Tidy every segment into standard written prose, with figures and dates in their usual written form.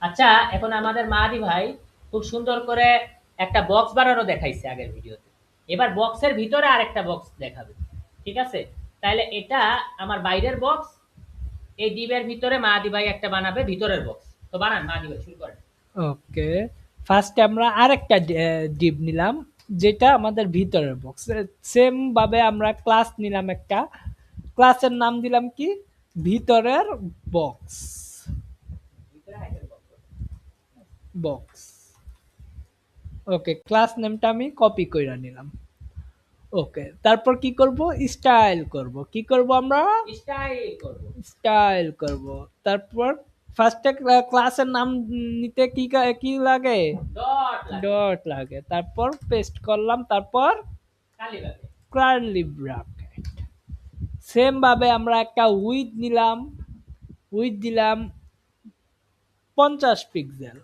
আচ্ছা, এখন আমাদের মাহাদি ভাই খুব সুন্দর করে একটা বক্স বানানো দেখাইছে আগের ভিডিওতে। এবার বক্সের ভিতরে আরেকটা বক্স দেখাবে। ঠিক আছে? তাইলে এটা আমার বাইরের বক্স, এই ডিবের ভিতরে মাহাদি ভাই একটা বানাবে ভিতরের বক্স। তো বানান মাহাদি ভাই, শুরু করেন। ওকে, ফার্স্টে আমরা আরেকটা ডিপ নিলাম, যেটা আমাদের ভিতরের বক্স। সেম ভাবে আমরা ক্লাস নিলাম একটা, ক্লাসের নাম দিলাম কি, ভিতরের বক্স। ভিতরে আরেকটা বক্স। বক্স। ওকে, ক্লাস নেমটা আমি কপি কইরা নিলাম। ওকে, তারপর কি করব, স্টাইল করব। কি করব আমরা, স্টাইল করব। স্টাইল করব। তারপর ফার্স্টে ক্লাসের নাম নিতে কি কি লাগে, ডট লাগে। ডট লাগে। তারপর পেস্ট করলাম, তারপর কালি লাগে। Curly bracket. সেম ভাবে আমরা একটা উইথ নিলাম, উইথ দিলাম 50 পিক্সেল।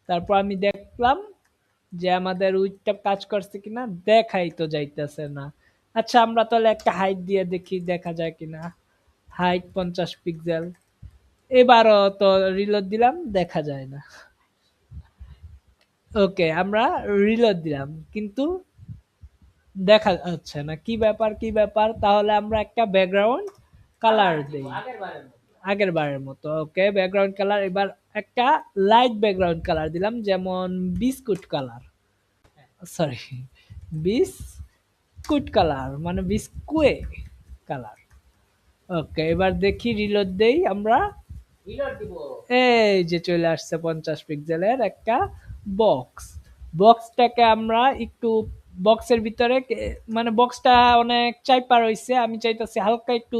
তারপর আমি দেখলাম যে আমাদের উইথটা কাজ করছে কিনা, দেখাই তো যাইতেছে না। আচ্ছা, আমরা তাহলে একটা হাইট দিয়ে দেখি দেখা যায় কিনা। Height 50 pixel. এবারও তো রিলোড দিলাম, দেখা যায় না। ওকে, আমরা রিলোড দিলাম কিন্তু দেখা যাচ্ছে না। কি ব্যাপার, কি ব্যাপার? তাহলে আমরা একটা ব্যাকগ্রাউন্ড কালার কালার দিব দেই আগের বারের মতো। আগের বারের মতো। ওকে, ব্যাকগ্রাউন্ড কালার এবার একটা লাইট ব্যাকগ্রাউন্ড কালার দিলাম, যেমন biscuit colour, sorry, biscuit colour মানে বিস্কুয়ে কালার। ওকে, এবার দেখি রিলোড দেই আমরা। রিলোড দিব। এই যে চলে আসছে 50 পিক্সেলের একটা বক্স। বক্সটাকে আমরা একটু, বক্সের ভিতরে মানে বক্সটা অনেক চাইপা রইছে, আমি চাইতেছি হালকা একটু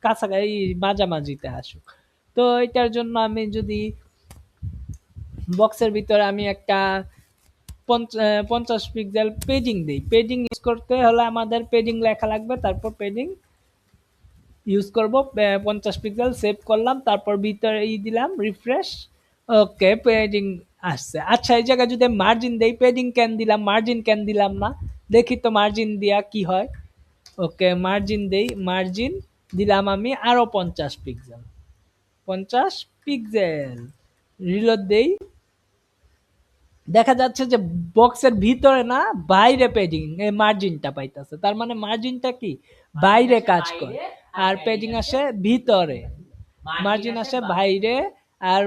কাছাকাছি মাঝামাঝিতে আসুক। তো এটার জন্য আমি যদি বক্সের ভিতরে আমি একটা 50 পিক্সেল পেজিং দিই। পেজিং ইউজ করতে হলে আমাদের পেজিং লেখা লাগবে, তারপর পেজিং ইউজ করব। 50 পিক্সেল সেভ করলাম, তারপর ভিতরে দিলাম রিফ্রেশ। ওকে, পেজিং আসছে। আচ্ছা, এই জায়গায় যদি মার্জিন দেই, পেজিং ক্যান দিলাম, মার্জিন ক্যান দিলাম না। দেখি তো মার্জিন দিয়া কি হয়। ওকে, মার্জিন দেই, মার্জিন দিলাম আমি আরো 50 পিক্সেল। 50 পিক্সেল রিলোড দেই। দেখা যাচ্ছে যে বক্সের ভিতরে না, বাইরে পেজিং মার্জিনটা পাইতেছে। তার মানে মার্জিনটা কি, মার্জিন বাইরে আসে কাজ করে। বাইরে আর আর পেডিং পেজিং আসে আসে ভিতরে। ভিতরে। মার্জিন মার্জিন আসে আসে বাইরে আর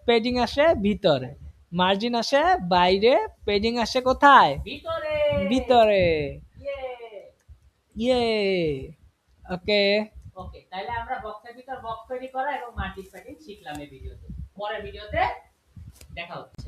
পেজিং আসে ভিতরে। মার্জিন আসে বাইরে, পেজিং আসে কোথায়, ভিতরে। ভিতরে। ইয়ে। ইয়ে। ওকে। ওকে, তাইলে আমরা বক্সের ভিতর বক্স তৈরি করা এবং মার্জিন প্যাডিং শিখলাম এই ভিডিওতে। পরের ভিডিওতে দেখা হচ্ছে।